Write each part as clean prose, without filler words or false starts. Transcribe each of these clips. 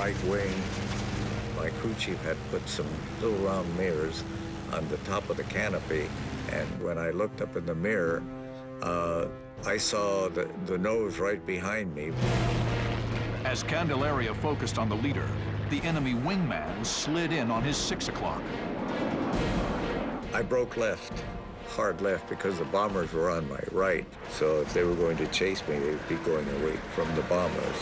right wing. My crew chief had put some little round mirrors on the top of the canopy, and when I looked up in the mirror, I saw the nose right behind me. As Candelaria focused on the leader, the enemy wingman slid in on his 6 o'clock. I broke left, hard left, because the bombers were on my right. So if they were going to chase me, they'd be going away from the bombers.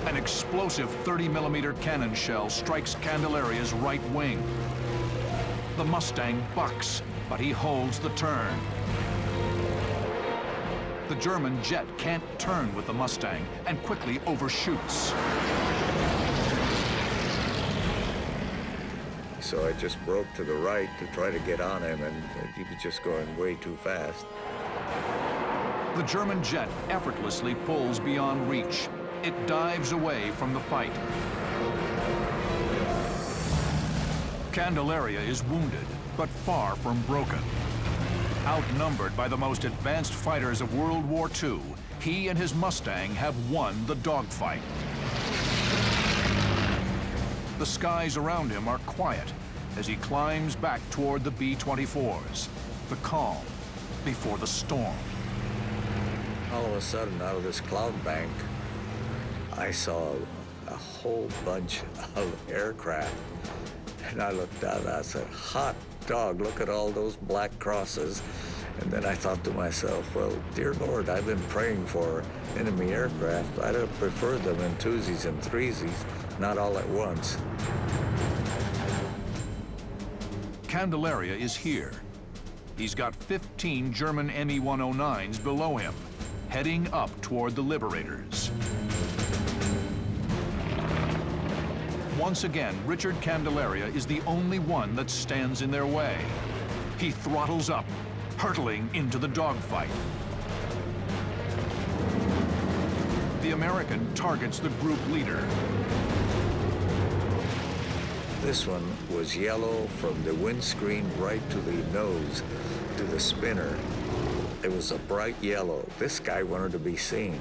An explosive 30mm cannon shell strikes Candelaria's right wing. The Mustang bucks, but he holds the turn. The German jet can't turn with the Mustang and quickly overshoots. So I just broke to the right to try to get on him, and he was just going way too fast. The German jet effortlessly pulls beyond reach. It dives away from the fight. Candelaria is wounded, but far from broken. Outnumbered by the most advanced fighters of World War II, he and his Mustang have won the dogfight. The skies around him are quiet as he climbs back toward the B-24s, the calm before the storm. All of a sudden, out of this cloud bank, I saw a whole bunch of aircraft. And I looked down and I said, hot dog, look at all those black crosses. And then I thought to myself, well, dear Lord, I've been praying for enemy aircraft. I'd have preferred them in twosies and threesies, not all at once. Candelaria is here. He's got 15 German Me-109s below him, heading up toward the Liberators. Once again, Richard Candelaria is the only one that stands in their way. He throttles up, hurtling into the dogfight. The American targets the group leader. This one was yellow from the windscreen right to the nose, to the spinner. It was a bright yellow. This guy wanted to be seen.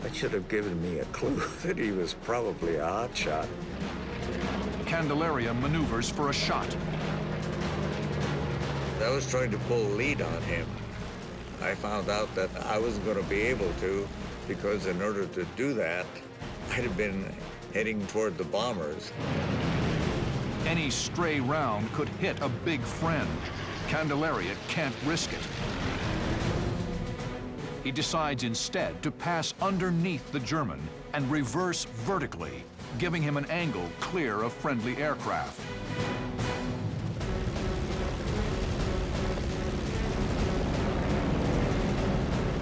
That should have given me a clue that he was probably a hotshot. Candelaria maneuvers for a shot. I was trying to pull lead on him. I found out that I wasn't going to be able to, because in order to do that, I'd have been heading toward the bombers. Any stray round could hit a big friend. Candelaria can't risk it. He decides instead to pass underneath the German and reverse vertically, giving him an angle clear of friendly aircraft.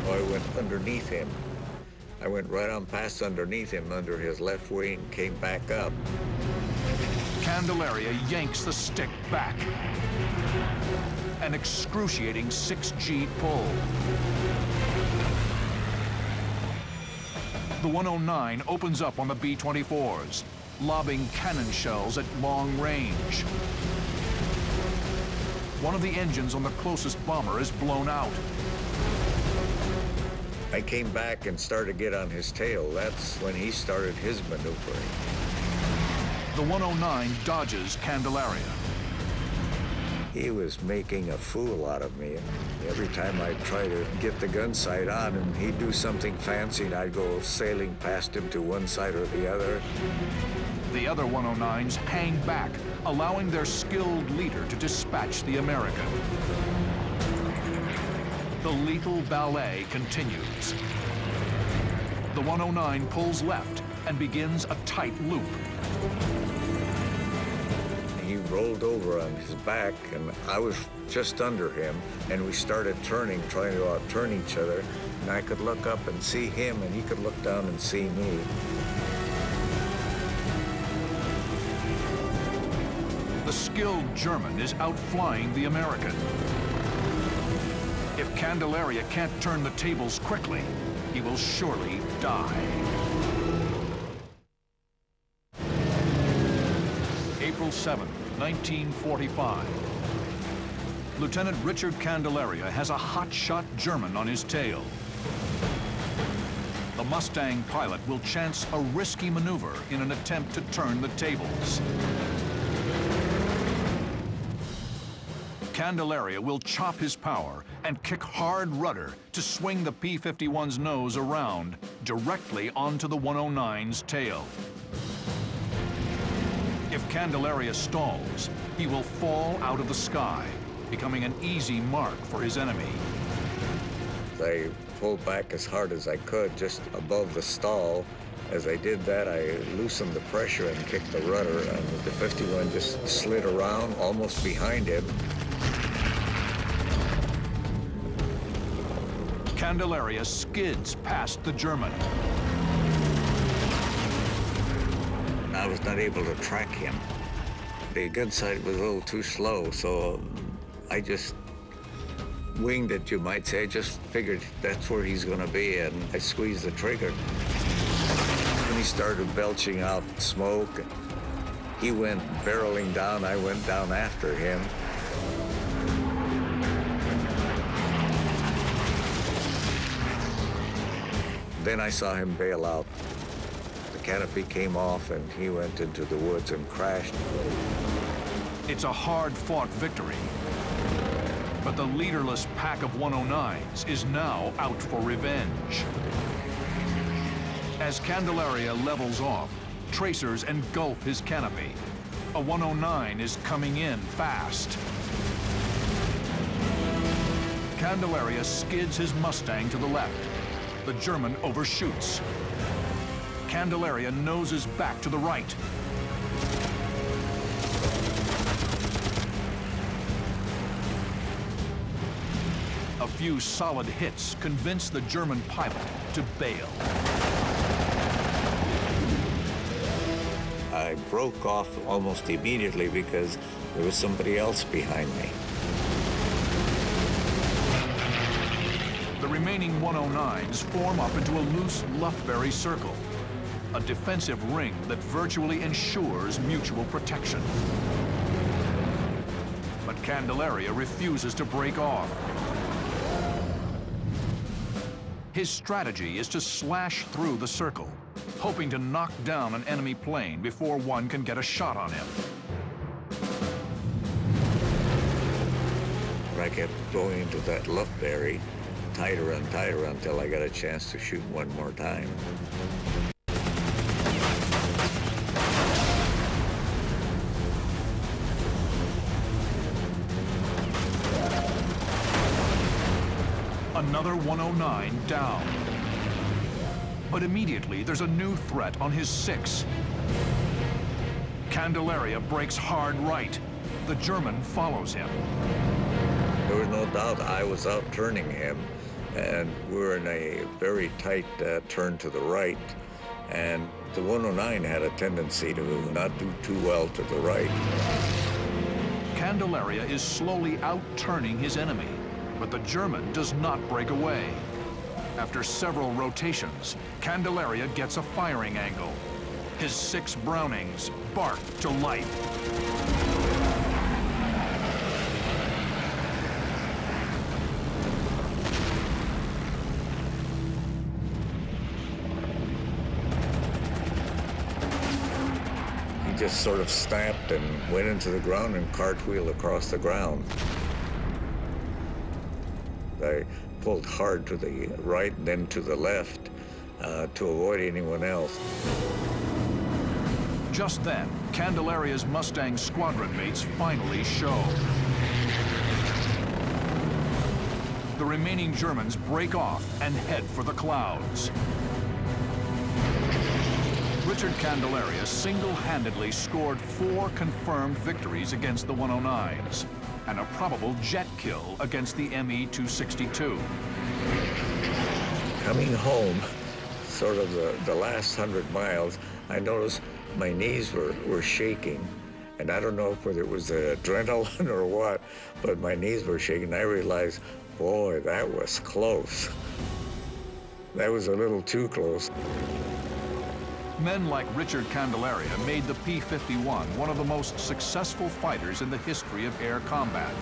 I went underneath him. I went right on past underneath him, under his left wing, came back up. Candelaria yanks the stick back. An excruciating 6G pull. The 109 opens up on the B-24s, lobbing cannon shells at long range. One of the engines on the closest bomber is blown out. I came back and started to get on his tail. That's when he started his maneuvering. The 109 dodges Candelaria. He was making a fool out of me. Every time I'd try to get the gun sight on and he'd do something fancy and I'd go sailing past him to one side or the other. The other 109s hang back, allowing their skilled leader to dispatch the American. The lethal ballet continues. The 109 pulls left and begins a tight loop. He rolled over on his back, and I was just under him, and we started turning, trying to outturn each other, and I could look up and see him, and he could look down and see me. The skilled German is outflying the American. If Candelaria can't turn the tables quickly, he will surely die. April 7, 1945. Lieutenant Richard Candelaria has a hotshot German on his tail. The the Mustang pilot will chance a risky maneuver in an attempt to turn the tables. Candelaria will chop his power and kick hard rudder to swing the P-51's nose around directly onto the 109's tail. If Candelaria stalls, he will fall out of the sky, becoming an easy mark for his enemy. I pulled back as hard as I could, just above the stall. As I did that, I loosened the pressure and kicked the rudder, and the 51 just slid around almost behind him. Candelaria skids past the German. I was not able to track him. The gun sight was a little too slow, so I just winged it, you might say. I just figured that's where he's going to be, and I squeezed the trigger. When he started belching out smoke, he went barreling down. I went down after him. Then I saw him bail out. The canopy came off, and he went into the woods and crashed. It's a hard-fought victory, but the leaderless pack of 109s is now out for revenge. As Candelaria levels off, tracers engulf his canopy. A 109 is coming in fast. Candelaria skids his Mustang to the left. The German overshoots. Candelaria noses back to the right. A few solid hits convince the German pilot to bail. I broke off almost immediately because there was somebody else behind me. The remaining 109s form up into a loose Lufberry circle, a defensive ring that virtually ensures mutual protection. But Candelaria refuses to break off. His strategy is to slash through the circle, hoping to knock down an enemy plane before one can get a shot on him. I kept going into that Lufberry, tighter and tighter, until I got a chance to shoot one more time. Another 109 down. But immediately there's a new threat on his 6. Candelaria breaks hard right. The German follows him. There was no doubt I was out turning him, and we were in a very tight turn to the right, and the 109 had a tendency to not do too well to the right. Candelaria is slowly out-turning his enemy, but the German does not break away. After several rotations, Candelaria gets a firing angle. His 6 Brownings bark to life. Just sort of snapped and went into the ground and cartwheeled across the ground. I pulled hard to the right and then to the left to avoid anyone else. Just then, Candelaria's Mustang squadron mates finally show. The remaining Germans break off and head for the clouds. Richard Candelaria single-handedly scored 4 confirmed victories against the 109s and a probable jet kill against the ME-262. Coming home, sort of the last 100 miles, I noticed my knees were shaking. And I don't know whether it was the adrenaline or what, but my knees were shaking. I realized, boy, that was close. That was a little too close. Men like Richard Candelaria made the P-51 one of the most successful fighters in the history of air combat.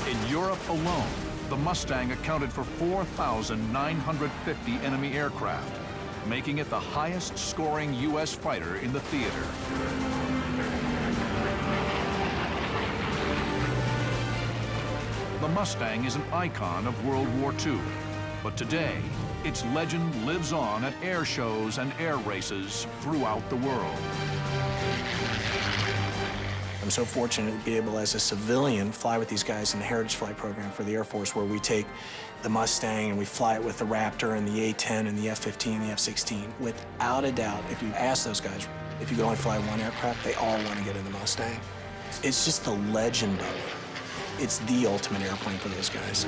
In Europe alone, the Mustang accounted for 4,950 enemy aircraft, making it the highest-scoring U.S. fighter in the theater. The Mustang is an icon of World War II, but today, its legend lives on at air shows and air races throughout the world. I'm so fortunate to be able, as a civilian, fly with these guys in the Heritage Flight Program for the Air Force, where we take the Mustang and we fly it with the Raptor and the A-10 and the F-15 and the F-16. Without a doubt, if you ask those guys, if you could only fly one aircraft, they all want to get in the Mustang. It's just the legend of it. It's the ultimate airplane for those guys.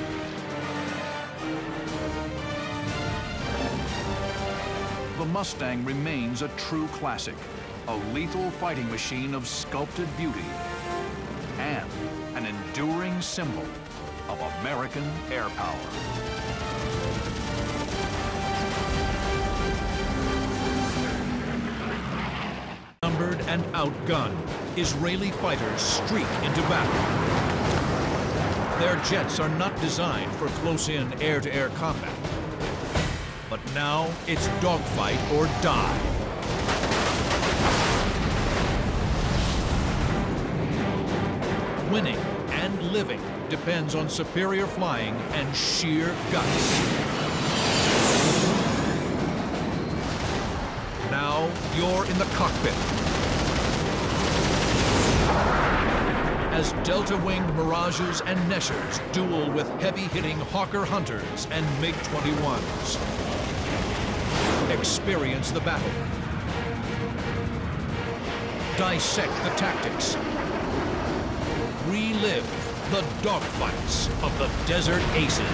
The Mustang remains a true classic, a lethal fighting machine of sculpted beauty, and an enduring symbol of American air power. Numbered and outgunned, Israeli fighters streak into battle. Their jets are not designed for close-in air-to-air combat. But now it's dogfight or die. Winning and living depends on superior flying and sheer guts. Now you're in the cockpit. As delta-winged Mirages and Neschers duel with heavy-hitting Hawker Hunters and MiG-21s. Experience the battle. Dissect the tactics. Relive the dogfights of the Desert Aces.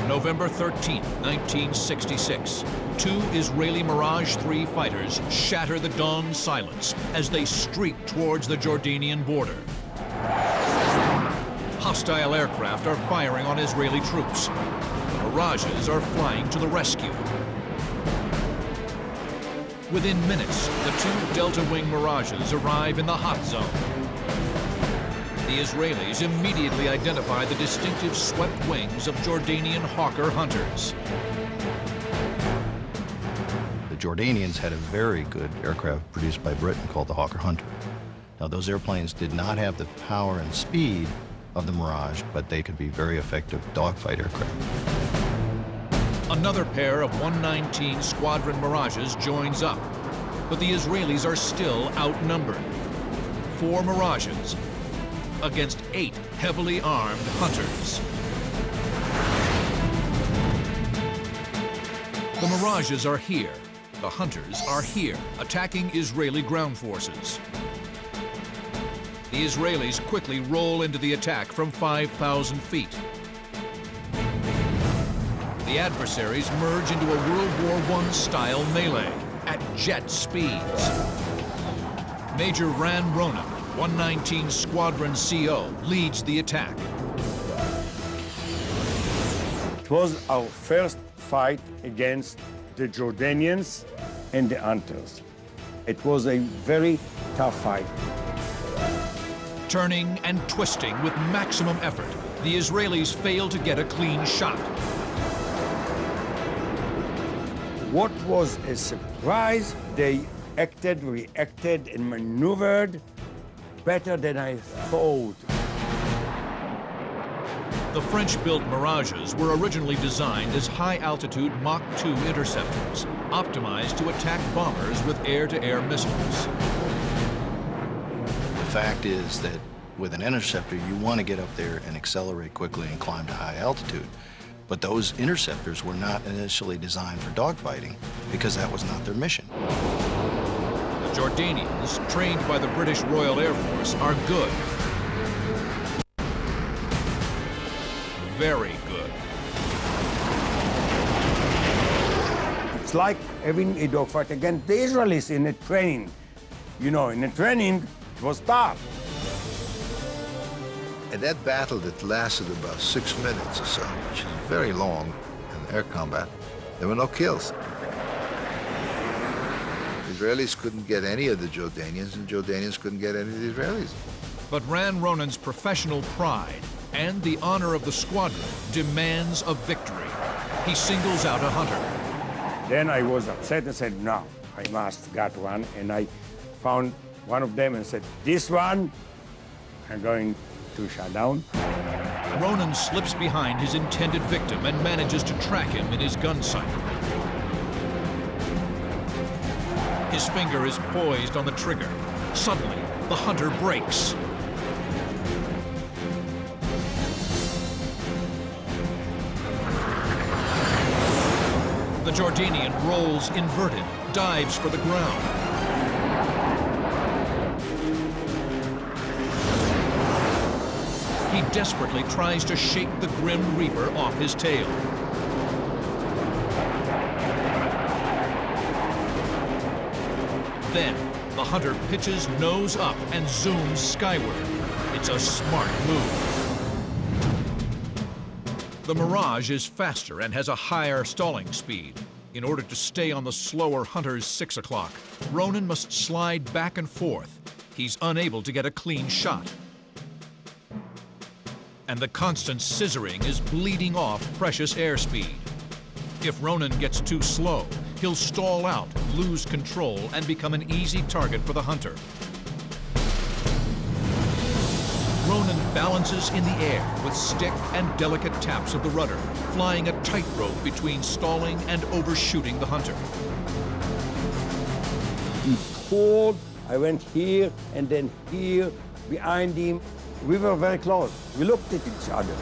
November 13, 1966, two Israeli Mirage 3 fighters shatter the dawn silence as they streak towards the Jordanian border. Hostile aircraft are firing on Israeli troops. Mirages are flying to the rescue. Within minutes, the two Delta-wing Mirages arrive in the hot zone. The Israelis immediately identify the distinctive swept wings of Jordanian Hawker Hunters. The Jordanians had a very good aircraft produced by Britain called the Hawker Hunter. Now, those airplanes did not have the power and speed of the Mirage, but they could be very effective dogfight aircraft. Another pair of 119 Squadron Mirages joins up, but the Israelis are still outnumbered. 4 Mirages against 8 heavily armed Hunters. The Mirages are here. The Hunters are here, attacking Israeli ground forces. The Israelis quickly roll into the attack from 5,000 feet. The adversaries merge into a World War I-style melee at jet speeds. Major Ran Rona, 119 Squadron CO, leads the attack. It was our first fight against the Jordanians and the Hunters. It was a very tough fight. Turning and twisting with maximum effort, the Israelis fail to get a clean shot. What was a surprise, they reacted, and maneuvered better than I thought. The French-built Mirages were originally designed as high-altitude Mach 2 interceptors, optimized to attack bombers with air-to-air missiles. The fact is that with an interceptor, you want to get up there and accelerate quickly and climb to high altitude. But those interceptors were not initially designed for dogfighting because that was not their mission. The Jordanians, trained by the British Royal Air Force, are good. Very good. It's like having a dogfight against the Israelis in a training. You know, in a training, it was tough. And that battle that lasted about 6 minutes or so, which is very long in air combat, there were no kills. The Israelis couldn't get any of the Jordanians, and Jordanians couldn't get any of the Israelis. But Ran Ronan's professional pride and the honor of the squadron demands a victory. He singles out a hunter. Then I was upset and said, no, I must get one. And I found one of them and said, this one, I'm going to shut down. Ronan slips behind his intended victim and manages to track him in his gun sight. His finger is poised on the trigger. Suddenly, the hunter breaks. The Jordanian rolls inverted, dives for the ground. He desperately tries to shake the Grim Reaper off his tail. Then, the hunter pitches nose up and zooms skyward. It's a smart move. The Mirage is faster and has a higher stalling speed. In order to stay on the slower hunter's 6 o'clock, Ronan must slide back and forth. He's unable to get a clean shot. And the constant scissoring is bleeding off precious airspeed. If Ronan gets too slow, he'll stall out, lose control, and become an easy target for the hunter. Ronan balances in the air with stick and delicate taps of the rudder, flying a tightrope between stalling and overshooting the hunter. He pulled, I went here and then here, behind him. We were very close. We looked at each other.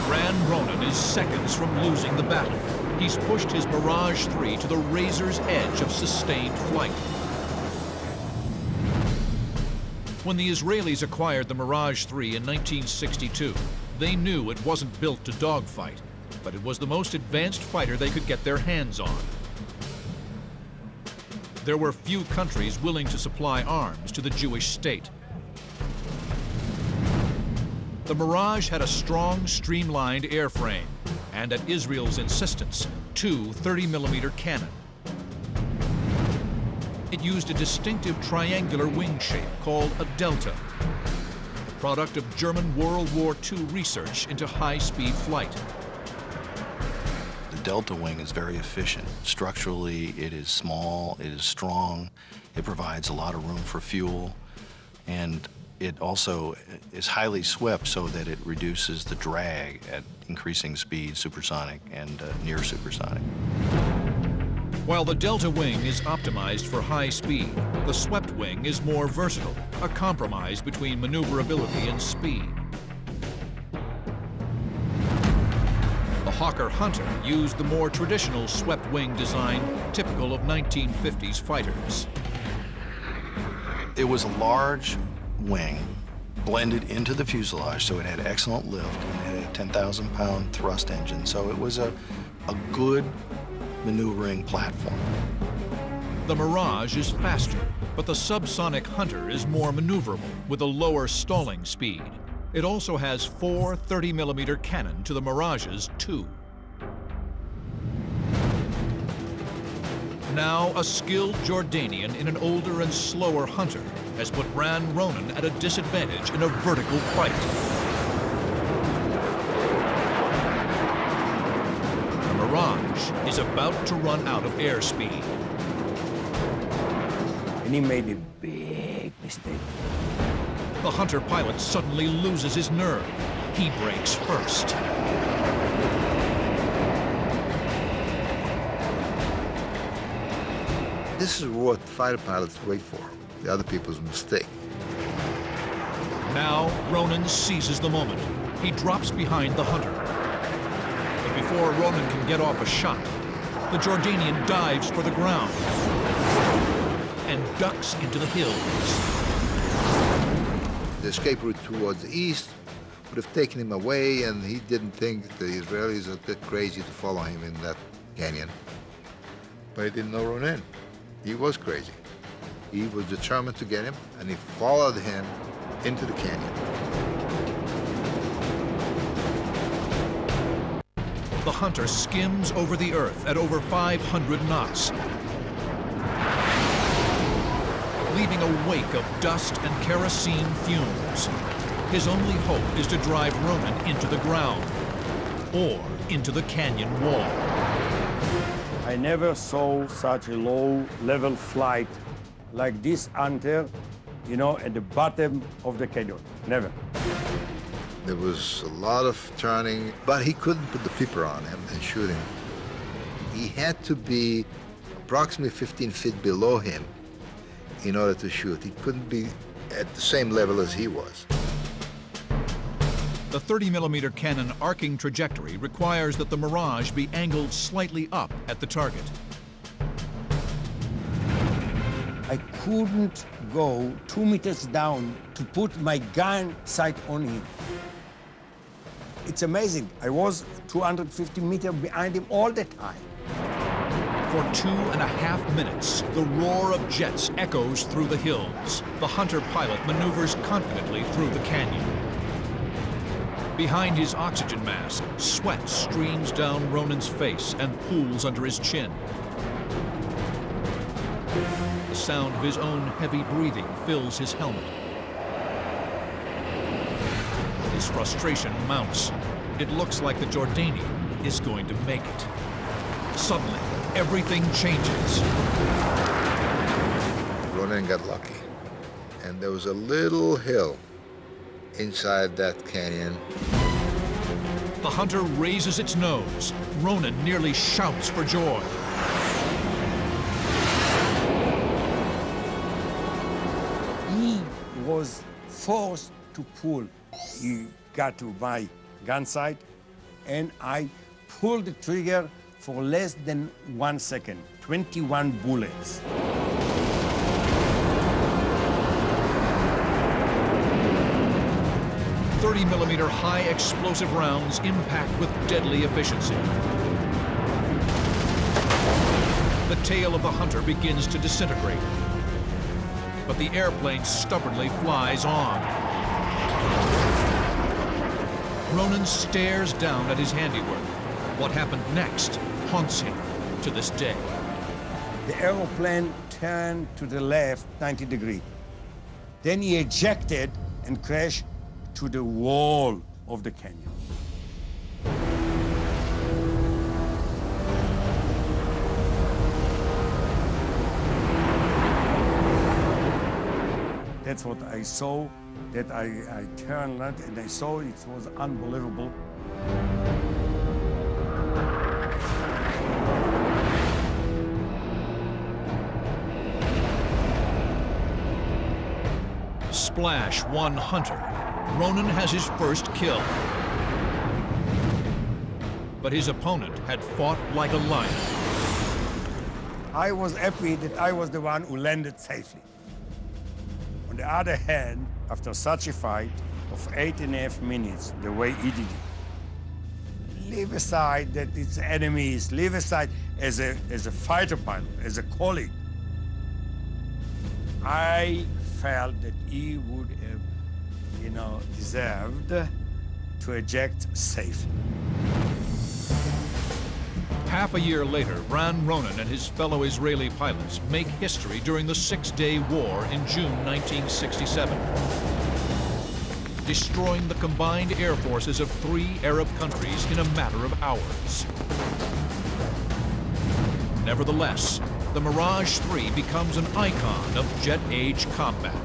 Ran Ronan is seconds from losing the battle. He's pushed his Mirage 3 to the razor's edge of sustained flight. When the Israelis acquired the Mirage 3 in 1962, they knew it wasn't built to dogfight, but it was the most advanced fighter they could get their hands on. There were few countries willing to supply arms to the Jewish state. The Mirage had a strong, streamlined airframe, and at Israel's insistence, 2 30mm cannon. It used a distinctive triangular wing shape called a delta, the product of German World War II research into high-speed flight. The delta wing is very efficient. Structurally, it is small, it is strong, it provides a lot of room for fuel, and it also is highly swept so that it reduces the drag at increasing speed, supersonic and near supersonic. While the delta wing is optimized for high speed, the swept wing is more versatile, a compromise between maneuverability and speed. The Hawker Hunter used the more traditional swept wing design typical of 1950s fighters. It was a large wing blended into the fuselage, so it had excellent lift and it had a 10,000-pound thrust engine, so it was a good maneuvering platform. The Mirage is faster, but the subsonic Hunter is more maneuverable with a lower stalling speed. It also has 4 30mm cannon to the Mirage's 2. Now, a skilled Jordanian in an older and slower Hunter has put Ran Ronan at a disadvantage in a vertical fight. The Mirage is about to run out of airspeed. And he made a big mistake. The Hunter pilot suddenly loses his nerve. He brakes first. This is what fighter pilots wait for, the other people's mistake. Now, Ronan seizes the moment. He drops behind the Hunter. But before Ronan can get off a shot, the Jordanian dives for the ground and ducks into the hills. The escape route towards the east would have taken him away, and he didn't think the Israelis are that crazy to follow him in that canyon. But he didn't know Ronan. He was crazy. He was determined to get him, and he followed him into the canyon. The Hunter skims over the Earth at over 500 knots, leaving a wake of dust and kerosene fumes. His only hope is to drive Ronan into the ground or into the canyon wall. I never saw such a low-level flight like this Hunter, you know, at the bottom of the canyon. Never. There was a lot of turning, but he couldn't put the flipper on him and shoot him. He had to be approximately 15 feet below him in order to shoot. He couldn't be at the same level as he was. The 30mm cannon arcing trajectory requires that the Mirage be angled slightly up at the target. I couldn't go 2 meters down to put my gun sight on him. It's amazing. I was 250 meters behind him all the time. For 2.5 minutes, the roar of jets echoes through the hills. The Hunter pilot maneuvers confidently through the canyon. Behind his oxygen mask, sweat streams down Ronan's face and pools under his chin. The sound of his own heavy breathing fills his helmet. His frustration mounts. It looks like the Jordanian is going to make it. Suddenly, everything changes. Ronan got lucky, and there was a little hill inside that canyon. The Hunter raises its nose. Ronan nearly shouts for joy. He was forced to pull. He got to my gun sight, and I pulled the trigger for less than 1 second, 21 bullets. .30mm high explosive rounds impact with deadly efficiency. The tail of the Hunter begins to disintegrate, but the airplane stubbornly flies on. Ronan stares down at his handiwork. What happened next haunts him to this day. The aeroplane turned to the left 90 degrees. Then he ejected and crashed to the wall of the canyon. That's what I saw, that I turned right and I saw it was unbelievable. Splash one Hunter. Ronan has his first kill. But his opponent had fought like a lion. I was happy that I was the one who landed safely. On the other hand, after such a fight of 8.5 minutes, the way he did it, leave aside that it's enemies, leave aside as a fighter pilot, as a colleague, I felt that he would have, you know, deserved to eject safely. Half a year later, Ran Ronan and his fellow Israeli pilots make history during the Six-Day War in June 1967, destroying the combined air forces of 3 Arab countries in a matter of hours. Nevertheless, the Mirage 3 becomes an icon of jet-age combat.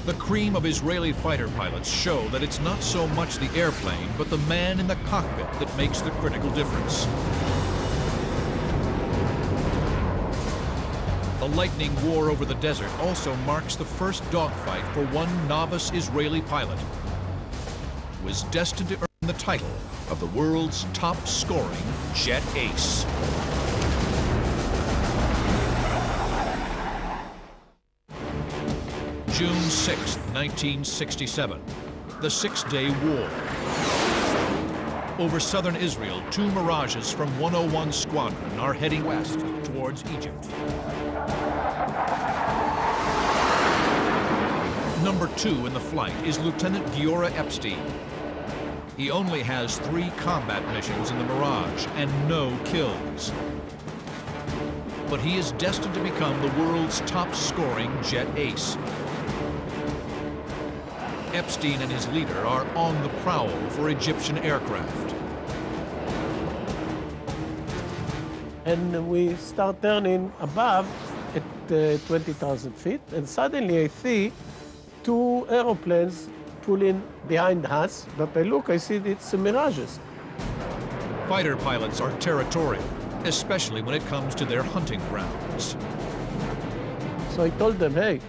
The cream of Israeli fighter pilots show that it's not so much the airplane, but the man in the cockpit that makes the critical difference. The lightning war over the desert also marks the first dogfight for one novice Israeli pilot, who is destined to earn the title of the world's top-scoring jet ace. June 6, 1967, the Six-Day War. Over southern Israel, 2 Mirages from 101 Squadron are heading west towards Egypt. Number 2 in the flight is Lieutenant Giora Epstein. He only has 3 combat missions in the Mirage and no kills. But he is destined to become the world's top-scoring jet ace. Epstein and his leader are on the prowl for Egyptian aircraft. And we start turning above at 20,000 feet, and suddenly I see 2 aeroplanes pulling behind us, but I look, I see it's mirages. Fighter pilots are territorial, especially when it comes to their hunting grounds. So I told them, hey,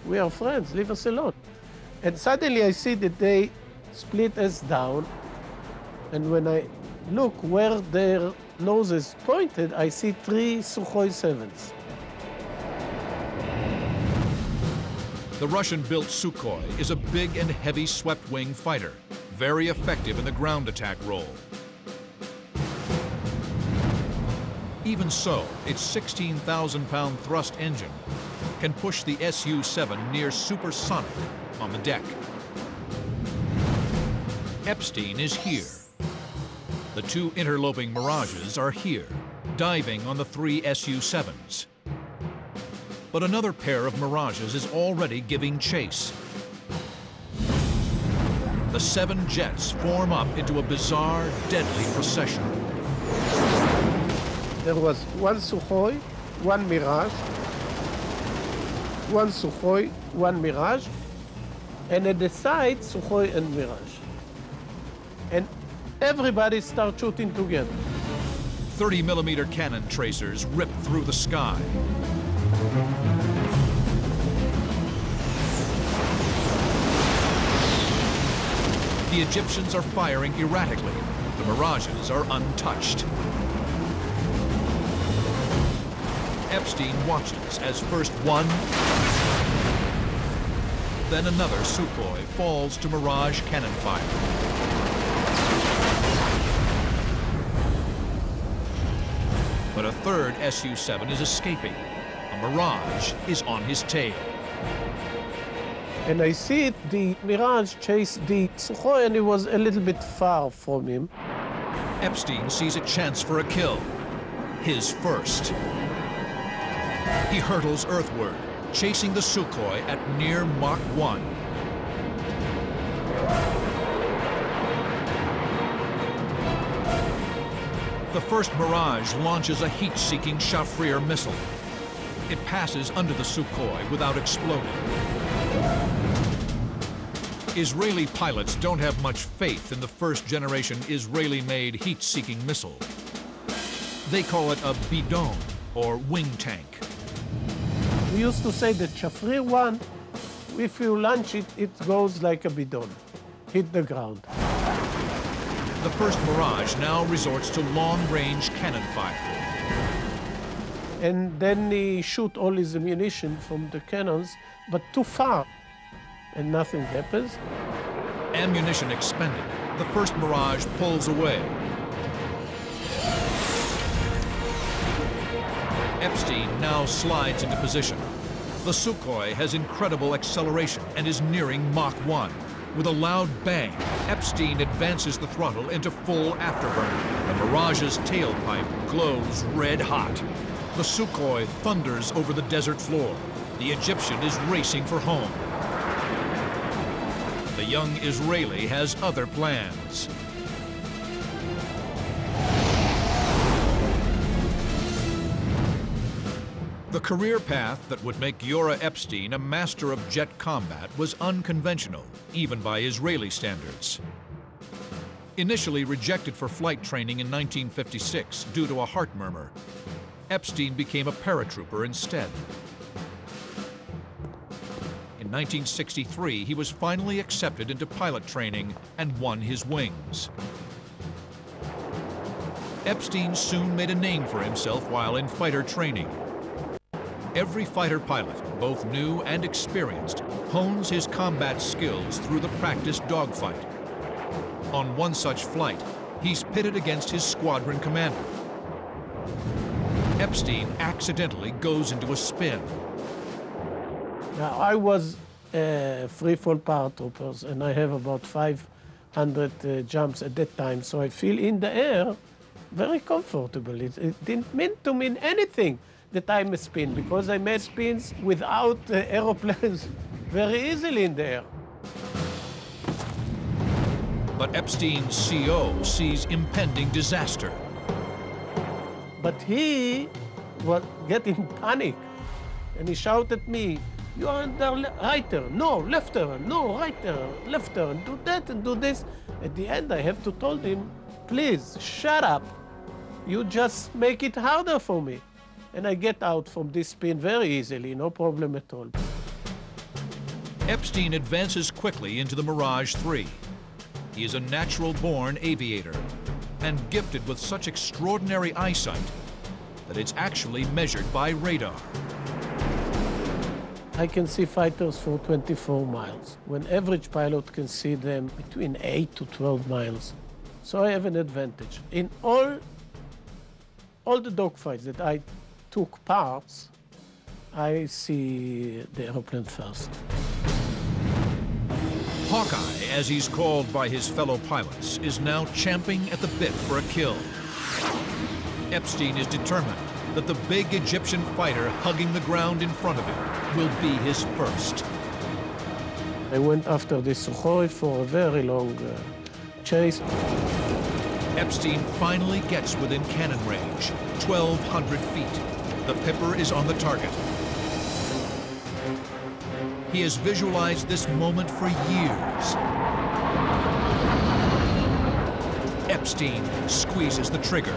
we are friends, leave us alone. And suddenly I see that they split us down, and when I look where their noses pointed, I see 3 Sukhoi 7s. The Russian-built Sukhoi is a big and heavy swept-wing fighter, very effective in the ground attack role. Even so, its 16,000-pound thrust engine can push the Su-7 near supersonic on the deck. Epstein is here. The 2 interloping Mirages are here, diving on the 3 Su-7s. But another pair of Mirages is already giving chase. The 7 jets form up into a bizarre, deadly procession. There was 1 Sukhoi, 1 Mirage, 1 Sukhoi, 1 Mirage, and at the side, Sukhoi and Mirage. And everybody starts shooting together. 30-millimeter cannon tracers rip through the sky. The Egyptians are firing erratically. The Mirages are untouched. Epstein watches as first one, then another Sukhoi falls to Mirage cannon fire. But a third Su-7 is escaping. A Mirage is on his tail. And I see it, the Mirage chased the Sukhoi, and it was a little bit far from him. Epstein sees a chance for a kill. His first. He hurtles earthward, chasing the Sukhoi at near Mach 1. The first Mirage launches a heat-seeking Shafrir missile. It passes under the Sukhoi without exploding. Israeli pilots don't have much faith in the first-generation Israeli-made heat-seeking missile. They call it a bidon, or wing tank. We used to say that Shafrir 1, if you launch it, it goes like a bidon, hit the ground. The first Mirage now resorts to long-range cannon fire. And then he shoot all his ammunition from the cannons, but too far, and nothing happens. Ammunition expended, the first Mirage pulls away. Epstein now slides into position. The Sukhoi has incredible acceleration and is nearing Mach 1. With a loud bang, Epstein advances the throttle into full afterburner. The Mirage's tailpipe glows red hot. The Sukhoi thunders over the desert floor. The Egyptian is racing for home. The young Israeli has other plans. The career path that would make Giora Epstein a master of jet combat was unconventional, even by Israeli standards. Initially rejected for flight training in 1956 due to a heart murmur, Epstein became a paratrooper instead. In 1963, he was finally accepted into pilot training and won his wings. Epstein soon made a name for himself while in fighter training. Every fighter pilot, both new and experienced, hones his combat skills through the practice dogfight. On one such flight, he's pitted against his squadron commander. Epstein accidentally goes into a spin. Now, I was free fall paratroopers, and I have about 500 jumps at that time, so I feel in the air very comfortable. It didn't mean to mean anything that I'm a spin, because I made spins without aeroplanes very easily in the air. But Epstein's CO sees impending disaster. But he was getting panic, and he shouted at me, "You are the right turn, no, left turn, no, right turn, left turn, do that and do this." At the end, I have to tell him, "Please, shut up. You just make it harder for me." And I get out from this spin very easily, no problem at all. Epstein advances quickly into the Mirage 3. He is a natural-born aviator and gifted with such extraordinary eyesight that it's actually measured by radar. I can see fighters for 24 miles, when average pilot can see them between 8 to 12 miles. So I have an advantage. In all the dogfights that I took parts, I see the airplane first. Hawkeye, as he's called by his fellow pilots, is now champing at the bit for a kill. Epstein is determined that the big Egyptian fighter hugging the ground in front of him will be his first. I went after the Sukhoi for a very long chase. Epstein finally gets within cannon range, 1,200 feet. The Pipper is on the target. He has visualized this moment for years. Epstein squeezes the trigger.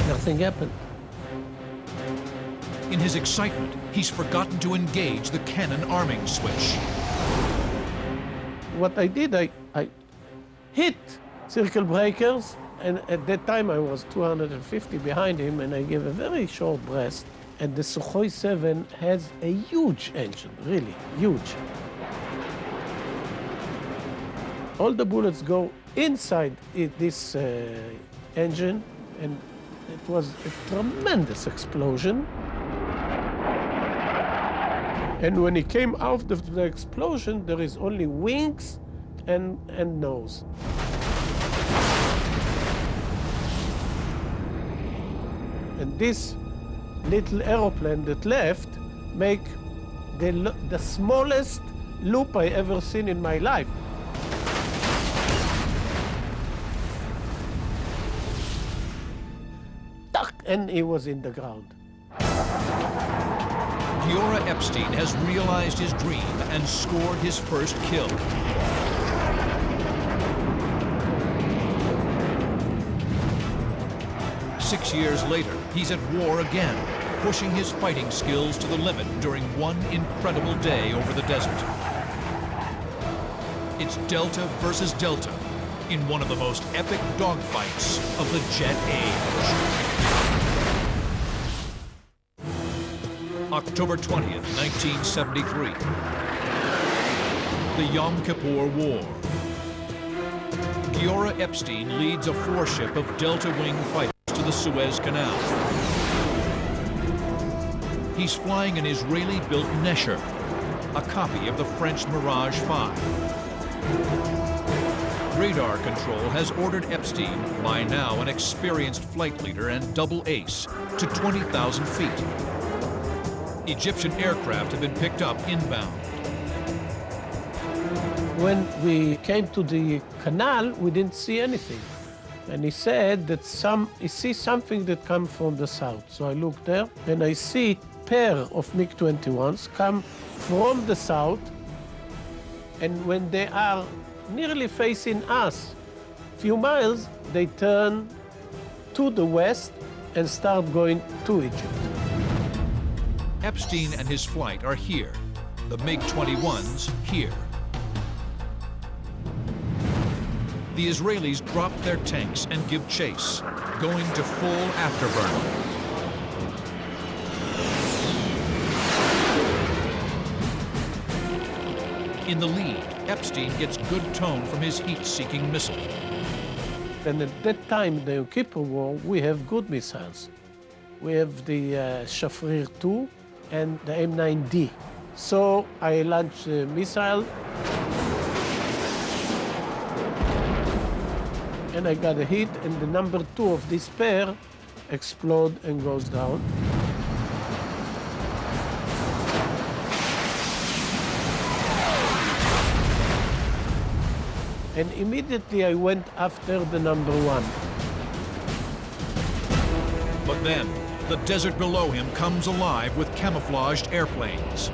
Nothing happened. In his excitement, he's forgotten to engage the cannon arming switch. What I did, I hit circle breakers, and at that time I was 250 behind him, and I gave a very short breath. And the Sukhoi 7 has a huge engine, really huge. All the bullets go inside this engine, and it was a tremendous explosion. And when he came out of the explosion, there is only wings and nose. And this little aeroplane that left make the smallest loop I ever seen in my life. Tuck, and he was in the ground. Giora Epstein has realized his dream and scored his first kill. Six years later, he's at war again, pushing his fighting skills to the limit during one incredible day over the desert. It's Delta versus Delta in one of the most epic dogfights of the jet age. October 20th, 1973. The Yom Kippur War. Giora Epstein leads a four-ship of Delta Wing fighters to the Suez Canal. He's flying an Israeli-built Nesher, a copy of the French Mirage 5. Radar control has ordered Epstein, by now an experienced flight leader and double ace, to 20,000 feet. Egyptian aircraft have been picked up inbound. When we came to the canal, we didn't see anything. And he said that he sees something that comes from the south. So I looked there, and I see a pair of MiG-21s come from the south, and when they are nearly facing us, few miles, they turn to the west and start going to Egypt. Epstein and his flight are here, the MiG-21s here. The Israelis drop their tanks and give chase, going to full afterburner. In the lead, Epstein gets good tone from his heat-seeking missile. And at that time, the Yom Kippur War, we have good missiles. we have the Shafrir 2 and the M9D. So I launched the missile, and I got a hit, and the number 2 of this pair explodes and goes down. And immediately I went after the number 1. But then, the desert below him comes alive with camouflaged airplanes.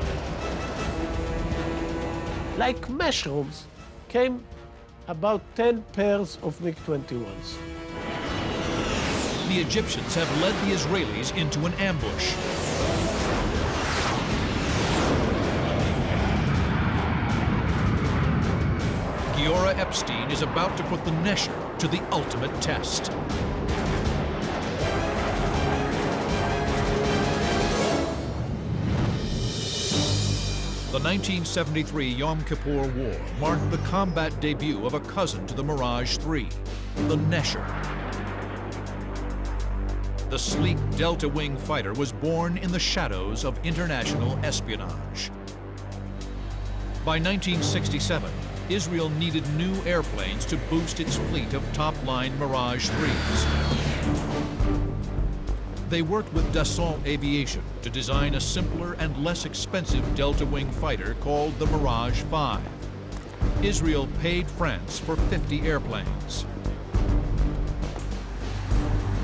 Like mushrooms, came about 10 pairs of MiG-21s. The Egyptians have led the Israelis into an ambush. Giora Epstein is about to put the Nesher to the ultimate test. The 1973 Yom Kippur War marked the combat debut of a cousin to the Mirage 3, the Nesher. The sleek Delta Wing fighter was born in the shadows of international espionage. By 1967, Israel needed new airplanes to boost its fleet of top-line Mirage 3s. They worked with Dassault Aviation to design a simpler and less expensive Delta Wing fighter called the Mirage 5. Israel paid France for 50 airplanes.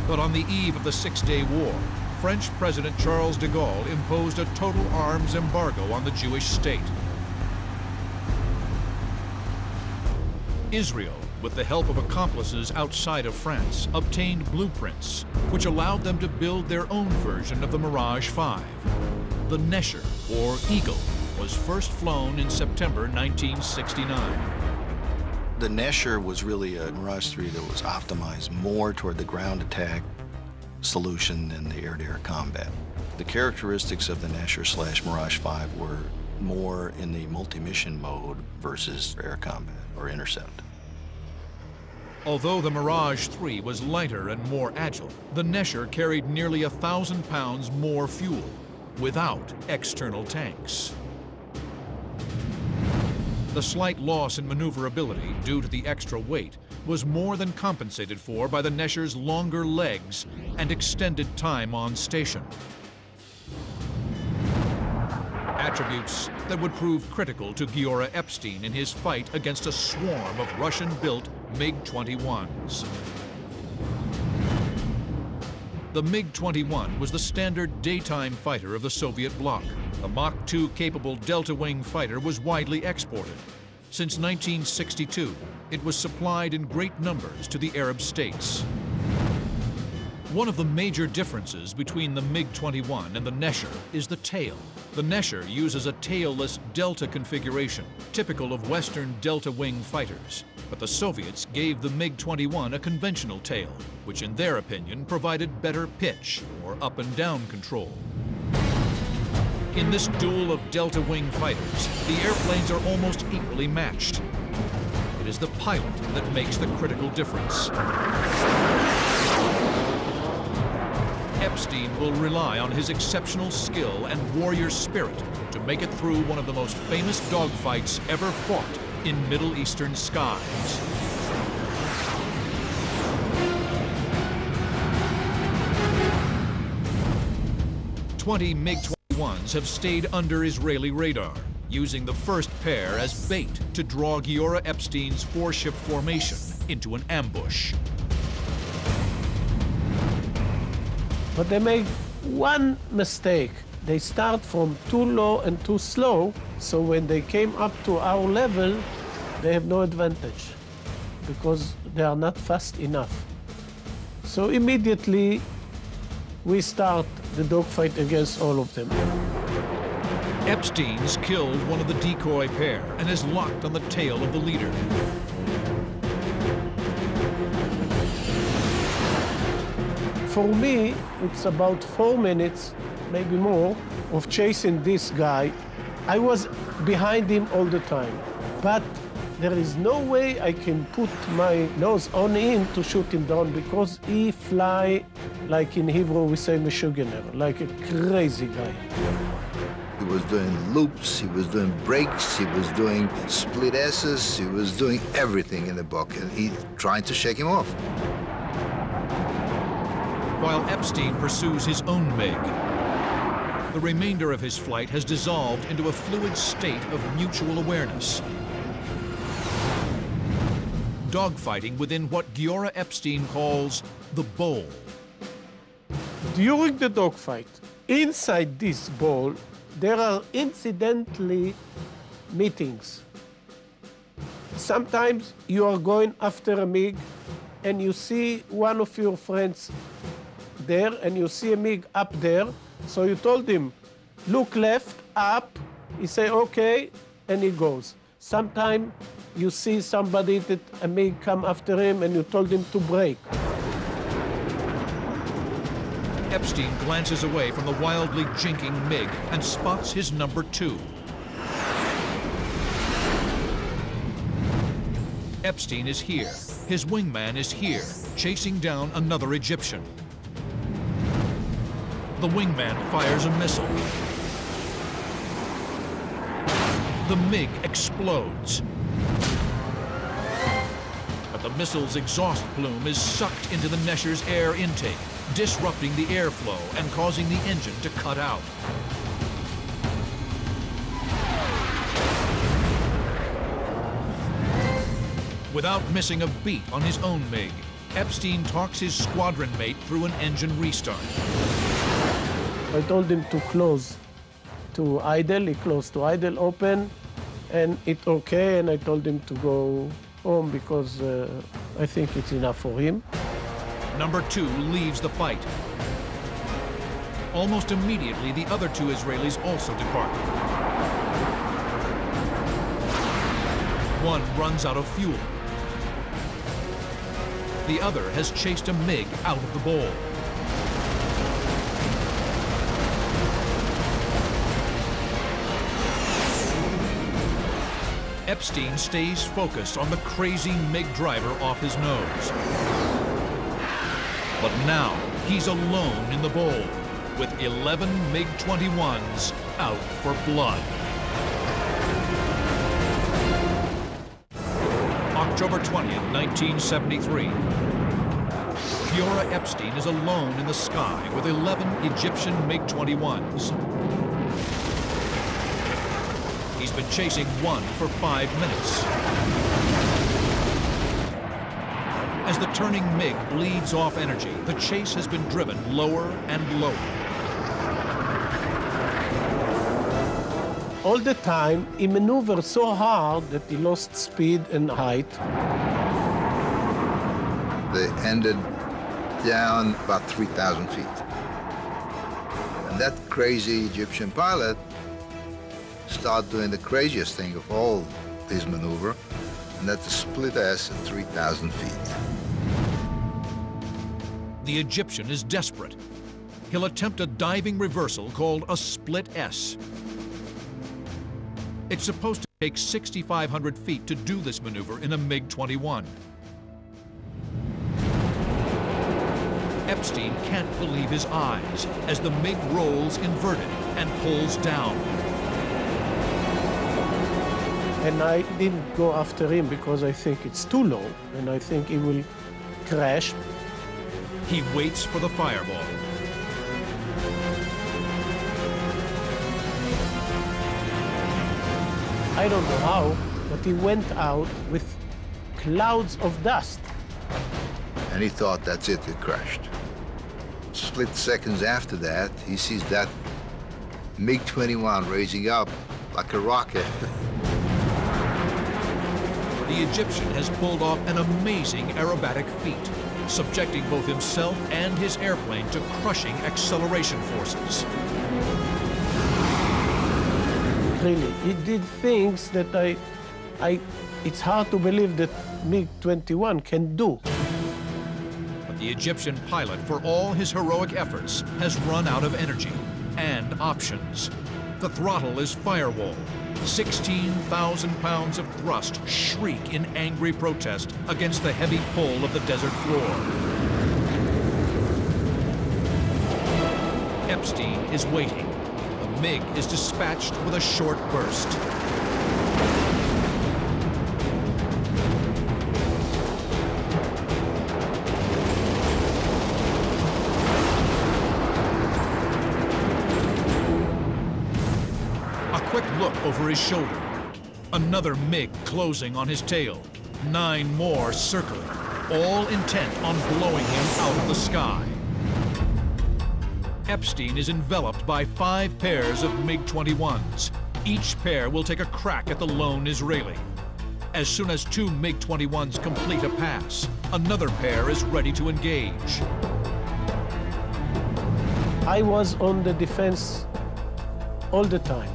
But on the eve of the Six-Day War, French President Charles de Gaulle imposed a total arms embargo on the Jewish state. Israel, with the help of accomplices outside of France, obtained blueprints, which allowed them to build their own version of the Mirage 5. The Nesher, or Eagle, was first flown in September 1969. The Nesher was really a Mirage 3 that was optimized more toward the ground attack solution than the air-to-air combat. The characteristics of the Nesher/Mirage 5 were more in the multi-mission mode versus air combat or intercept. Although the Mirage 3 was lighter and more agile, the Nesher carried nearly 1,000 pounds more fuel without external tanks. The slight loss in maneuverability due to the extra weight was more than compensated for by the Nesher's longer legs and extended time on station. Attributes that would prove critical to Giora Epstein in his fight against a swarm of Russian-built MiG-21s. The MiG-21 was the standard daytime fighter of the Soviet bloc. The Mach 2 capable Delta Wing fighter was widely exported. Since 1962, it was supplied in great numbers to the Arab states. One of the major differences between the MiG-21 and the Nesher is the tail. The Nesher uses a tailless Delta configuration, typical of Western Delta Wing fighters. But the Soviets gave the MiG-21 a conventional tail, which in their opinion provided better pitch or up and down control. In this duel of Delta Wing fighters, the airplanes are almost equally matched. It is the pilot that makes the critical difference. Epstein will rely on his exceptional skill and warrior spirit to make it through one of the most famous dogfights ever fought in Middle Eastern skies. "20 MiG-21s have stayed under Israeli radar, using the first pair as bait to draw Giora Epstein's four-ship formation into an ambush. But they made one mistake. They start from too low and too slow, so when they came up to our level, they have no advantage because they are not fast enough. So immediately, we start the dogfight against all of them. Epstein's killed one of the decoy pair and is locked on the tail of the leader. For me, it's about 4 minutes, maybe more, of chasing this guy. I was behind him all the time, but there is no way I can put my nose on him to shoot him down because he fly, like in Hebrew we say meshugener, like a crazy guy. He was doing loops, he was doing breaks, he was doing split S's, he was doing everything in the book, and he trying to shake him off. While Epstein pursues his own MiG, the remainder of his flight has dissolved into a fluid state of mutual awareness. Dogfighting within what Giora Epstein calls the bowl. During the dogfight, inside this bowl, there are incidentally meetings. Sometimes you are going after a MiG and you see one of your friends there and you see a MiG up there. So you told him, look left, up. He say, okay, and he goes. Sometimes you see somebody that a MiG come after him and you told him to brake. Epstein glances away from the wildly jinking MiG and spots his number 2. Epstein is here. His wingman is here, chasing down another Egyptian. The wingman fires a missile. The MiG explodes. But the missile's exhaust plume is sucked into the Nesher's air intake, disrupting the airflow and causing the engine to cut out. Without missing a beat on his own MiG, Epstein talks his squadron mate through an engine restart. I told him to close to idle. He closed to idle, open, and it's okay. And I told him to go home because I think it's enough for him. Number 2 leaves the fight. Almost immediately, the other 2 Israelis also depart. One runs out of fuel. The other has chased a MiG out of the bowl. Epstein stays focused on the crazy MiG driver off his nose. But now, he's alone in the bowl, with 11 MiG-21s out for blood. October 20th, 1973. Giora Epstein is alone in the sky with 11 Egyptian MiG-21s. He's been chasing one for 5 minutes. As the turning MiG bleeds off energy, the chase has been driven lower and lower. All the time, he maneuvered so hard that he lost speed and height. They ended down about 3,000 feet. And that crazy Egyptian pilot started doing the craziest thing of all his maneuver, and that's a split S at 3,000 feet. The Egyptian is desperate. He'll attempt a diving reversal called a split S. It's supposed to take 6,500 feet to do this maneuver in a MiG-21. Epstein can't believe his eyes as the MiG rolls inverted and pulls down. And I didn't go after him because I think it's too low, and I think he will crash. He waits for the fireball. I don't know how, but he went out with clouds of dust. And he thought, that's it, it crashed. Split seconds after that, he sees that MiG-21 raising up like a rocket. The Egyptian has pulled off an amazing aerobatic feat, subjecting both himself and his airplane to crushing acceleration forces. Really, he did things that it's hard to believe that MiG-21 can do. But the Egyptian pilot, for all his heroic efforts, has run out of energy and options. The throttle is firewalled. 16,000 pounds of thrust shriek in angry protest against the heavy pull of the desert floor. Epstein is waiting. The MiG is dispatched with a short burst. A quick look over his shoulder. Another MiG closing on his tail. 9 more circling, all intent on blowing him out of the sky. Epstein is enveloped by 5 pairs of MiG-21s. Each pair will take a crack at the lone Israeli. As soon as 2 MiG-21s complete a pass, another pair is ready to engage. I was on the defense all the time,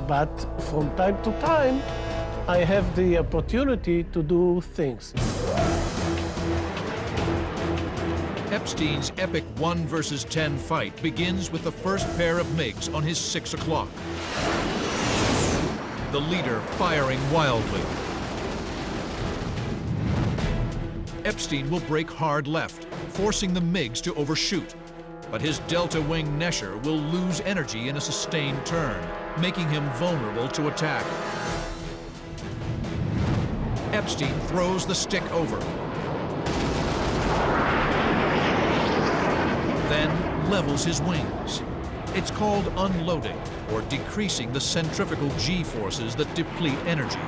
but from time to time, I have the opportunity to do things. Epstein's epic 1 versus 10 fight begins with the first pair of MiGs on his 6 o'clock. The leader firing wildly. Epstein will brake hard left, forcing the MiGs to overshoot. But his delta wing Nesher will lose energy in a sustained turn, making him vulnerable to attack. Epstein throws the stick over. Then levels his wings. It's called unloading, or decreasing the centrifugal G-forces that deplete energy.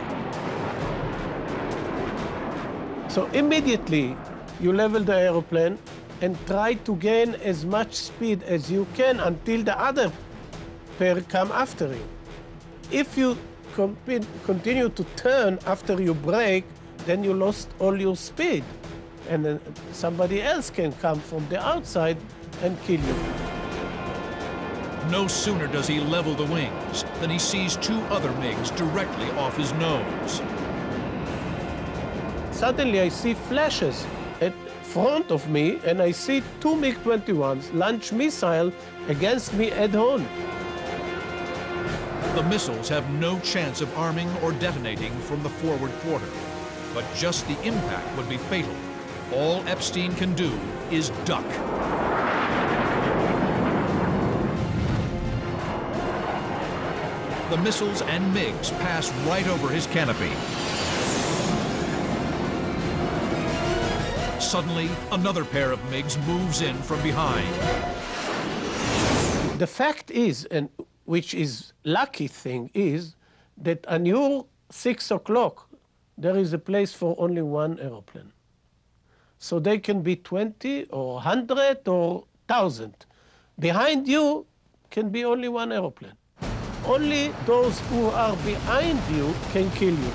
So immediately, you level the aeroplane and try to gain as much speed as you can until the other pair come after you. If you continue to turn after you brake, then you lost all your speed. And then somebody else can come from the outside and kill you. No sooner does he level the wings than he sees 2 other MiGs directly off his nose. Suddenly I see flashes at front of me, and I see 2 MiG-21s launch missile against me head-on. The missiles have no chance of arming or detonating from the forward quarter, but just the impact would be fatal. All Epstein can do is duck. The missiles and MiGs pass right over his canopy. Suddenly, another pair of MiGs moves in from behind. The fact is, and which is lucky thing, is that on your 6 o'clock, there is a place for only 1 aeroplane. So they can be 20 or 100 or 1,000. Behind you can be only 1 aeroplane. Only those who are behind you can kill you.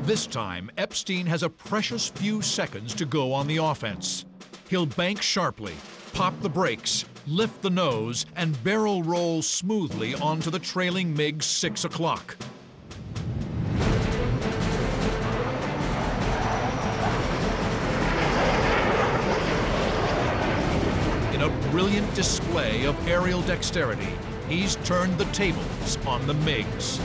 This time, Epstein has a precious few seconds to go on the offense. He'll bank sharply, pop the brakes, lift the nose, and barrel roll smoothly onto the trailing MiG's 6 o'clock. In a brilliant display of aerial dexterity, he's turned the tables on the MiGs.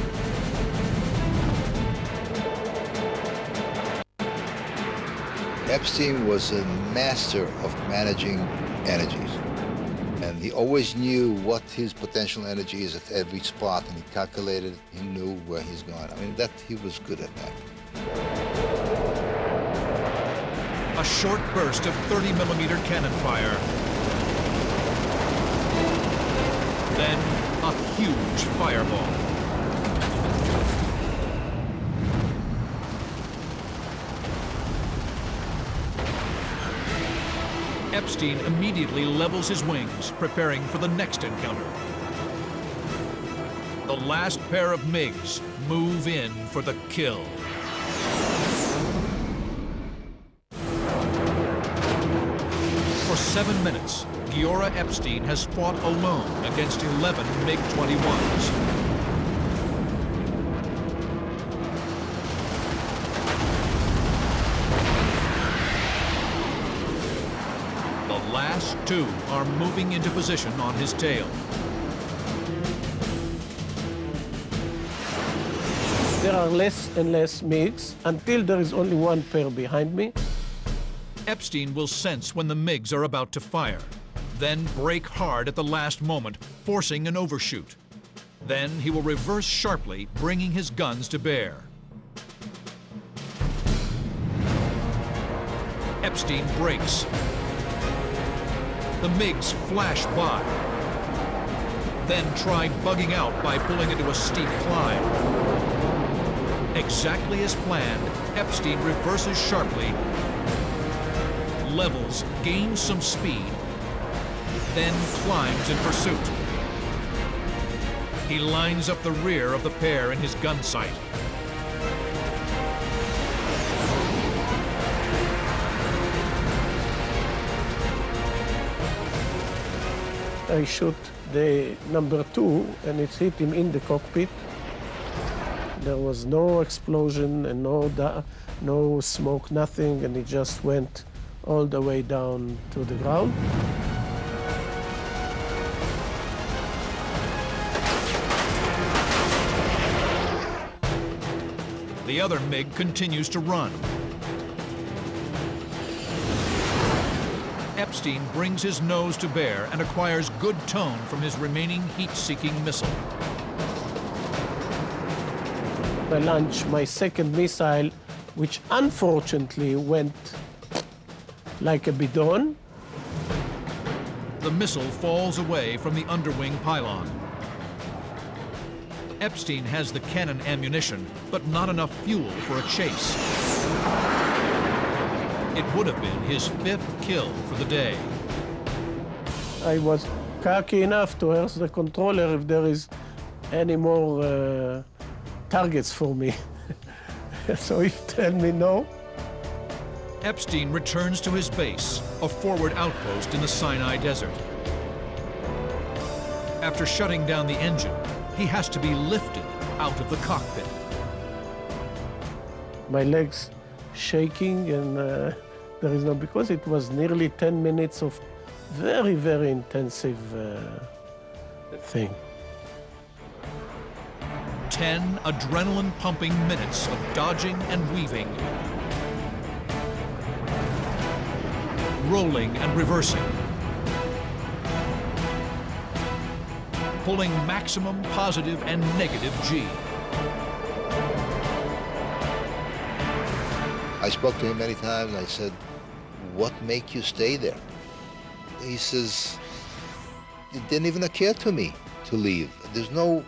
Epstein was a master of managing energies. And he always knew what his potential energy is at every spot, and he calculated, he knew where he's going. I mean, he was good at that. A short burst of 30mm cannon fire. Then a huge fireball. Epstein immediately levels his wings, preparing for the next encounter. The last pair of MiGs move in for the kill. For 7 minutes, Giora Epstein has fought alone against 11 MiG-21s. The last 2 are moving into position on his tail. there are less and less MiGs until there is only one pair behind me. Epstein will sense when the MiGs are about to fire, then brake hard at the last moment, forcing an overshoot. Then he will reverse sharply, bringing his guns to bear. Epstein brakes. The MiGs flash by, then try bugging out by pulling into a steep climb. Exactly as planned, Epstein reverses sharply, levels, gains some speed, then climbs in pursuit. He lines up the rear of the pair in his gun sight. I shoot the number 2, and it hit him in the cockpit. There was no explosion and no smoke, nothing, and it just went all the way down to the ground. The other MiG continues to run. Epstein brings his nose to bear and acquires good tone from his remaining heat-seeking missile. I launched my second missile, which unfortunately went like a bidon. The missile falls away from the underwing pylon. Epstein has the cannon ammunition, but not enough fuel for a chase. It would have been his 5th kill for the day. I was cocky enough to ask the controller if there is any more targets for me. So he told me no. Epstein returns to his base, a forward outpost in the Sinai Desert. After shutting down the engine, he has to be lifted out of the cockpit. My legs shaking, and there is no, because it was nearly 10 minutes of very, very intensive thing. 10 adrenaline-pumping minutes of dodging and weaving, rolling and reversing, pulling maximum positive and negative G. I spoke to him many times, and I said, "What make you stay there?" He says, "It didn't even occur to me to leave. There's no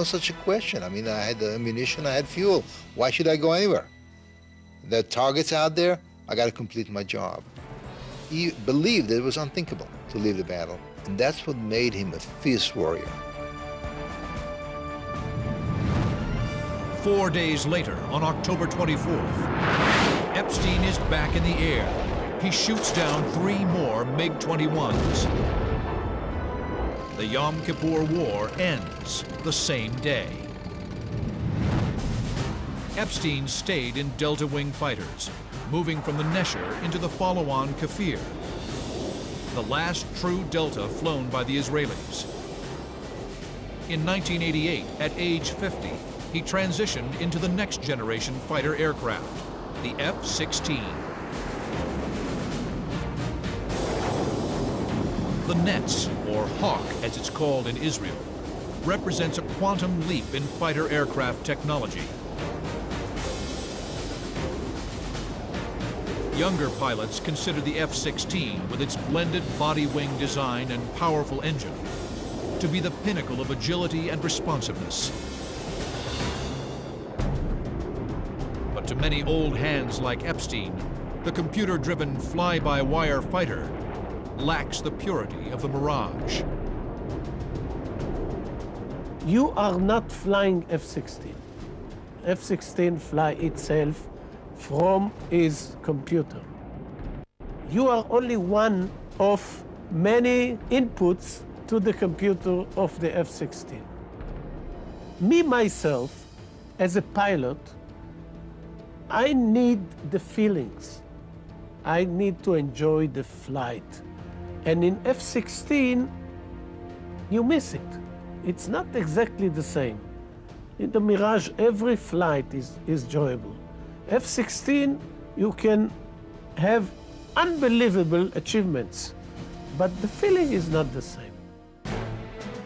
such a question. I mean, I had the ammunition, I had fuel. Why should I go anywhere? There are targets out there. I got to complete my job." He believed that it was unthinkable to leave the battle, and that's what made him a fierce warrior. 4 days later, on October 24th, Epstein is back in the air. He shoots down 3 more MiG-21s. The Yom Kippur War ends the same day. Epstein stayed in Delta Wing fighters, moving from the Nesher into the follow-on Kafir, the last true Delta flown by the Israelis. In 1988, at age 50, he transitioned into the next generation fighter aircraft, the F-16. The Netz, or Hawk as it's called in Israel, represents a quantum leap in fighter aircraft technology. Younger pilots consider the F-16, with its blended body-wing design and powerful engine, to be the pinnacle of agility and responsiveness. But to many old hands like Epstein, the computer-driven fly-by-wire fighter lacks the purity of the Mirage. You are not flying F-16. F-16 fly itself from his computer. You are only one of many inputs to the computer of the F-16. Me, myself, as a pilot, I need the feelings. I need to enjoy the flight. And in F-16, you miss it. It's not exactly the same. In the Mirage, every flight is enjoyable. F-16, you can have unbelievable achievements, but the feeling is not the same.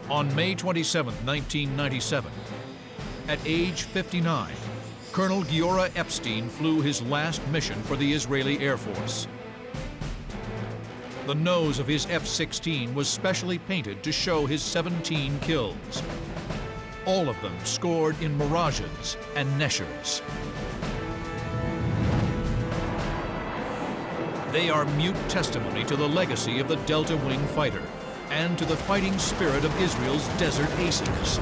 On May 27, 1997, at age 59, Colonel Giora Epstein flew his last mission for the Israeli Air Force. The nose of his F-16 was specially painted to show his 17 kills. All of them scored in Mirages and Neshers. They are mute testimony to the legacy of the Delta Wing fighter and to the fighting spirit of Israel's desert aces.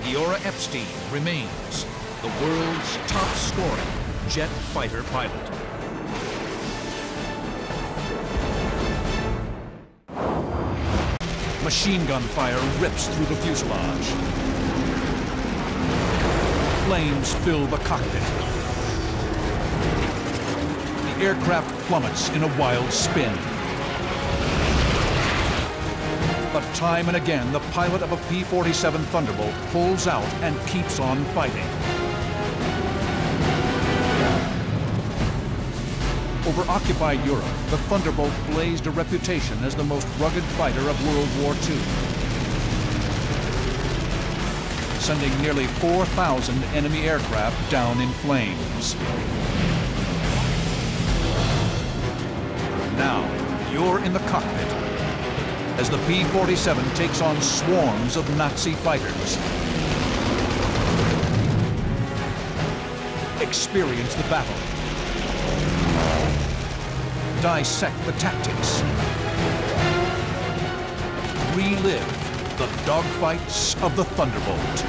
Giora Epstein remains the world's top-scoring jet fighter pilot. Machine gun fire rips through the fuselage. Flames fill the cockpit. The aircraft plummets in a wild spin. But time and again, the pilot of a P-47 Thunderbolt pulls out and keeps on fighting. Over occupied Europe, the Thunderbolt blazed a reputation as the most rugged fighter of World War II, sending nearly 4,000 enemy aircraft down in flames. Now, you're in the cockpit as the P-47 takes on swarms of Nazi fighters. Experience the battle. Dissect the tactics. Relive the dogfights of the Thunderbolt.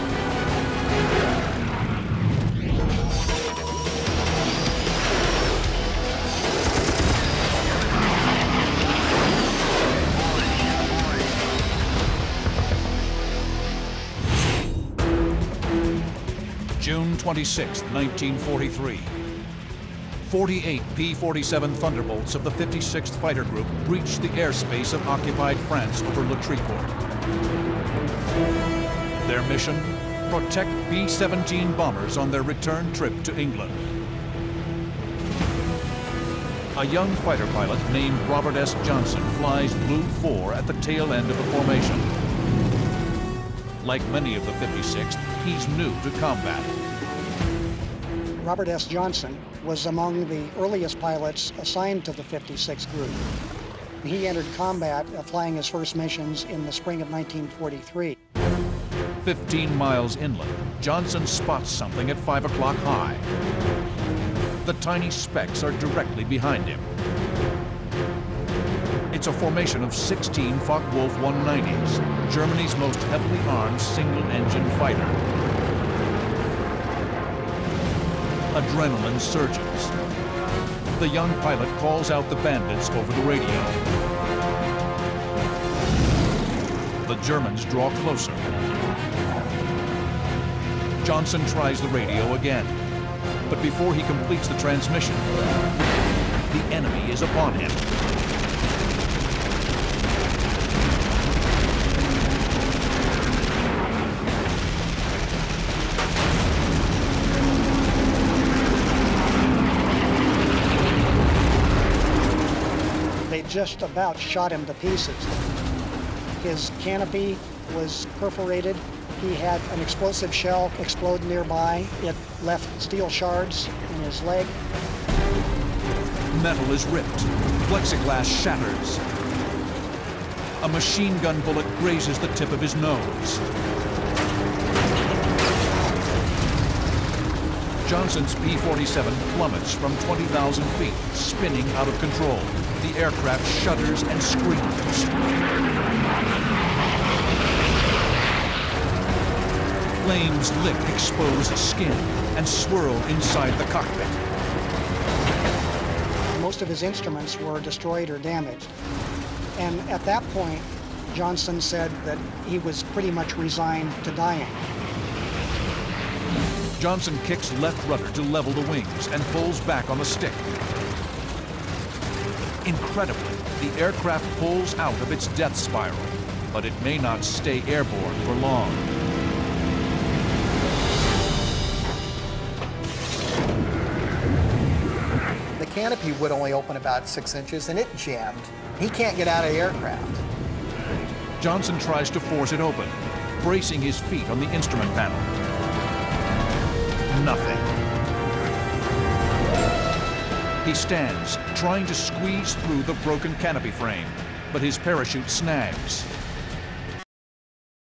June 26, 1943. 48 P-47 Thunderbolts of the 56th Fighter Group breached the airspace of occupied France over Le Tricourt. Their mission? Protect B-17 bombers on their return trip to England. A young fighter pilot named Robert S. Johnson flies Blue 4 at the tail end of the formation. Like many of the 56th, he's new to combat. Robert S. Johnson was among the earliest pilots assigned to the 56th Group. He entered combat flying his first missions in the spring of 1943. 15 miles inland, Johnson spots something at 5 o'clock high. The tiny specks are directly behind him. It's a formation of 16 Focke-Wulf 190s, Germany's most heavily armed single-engine fighter. Adrenaline surges. The young pilot calls out the bandits over the radio. The Germans draw closer. Johnson tries the radio again, but before he completes the transmission, the enemy is upon him. They just about shot him to pieces. His canopy was perforated. He had an explosive shell explode nearby. It left steel shards in his leg. Metal is ripped. Plexiglass shatters. A machine gun bullet grazes the tip of his nose. Johnson's P-47 plummets from 20,000 feet, spinning out of control. The aircraft shudders and screams. Flames lick exposed skin and swirl inside the cockpit. Most of his instruments were destroyed or damaged. And at that point, Johnson said that he was pretty much resigned to dying. Johnson kicks left rudder to level the wings and pulls back on the stick. Incredibly, the aircraft pulls out of its death spiral. but it may not stay airborne for long. The canopy would only open about 6 inches, and it jammed. He can't get out of the aircraft. Johnson tries to force it open, bracing his feet on the instrument panel. Nothing. He stands, trying to squeeze through the broken canopy frame, but his parachute snags.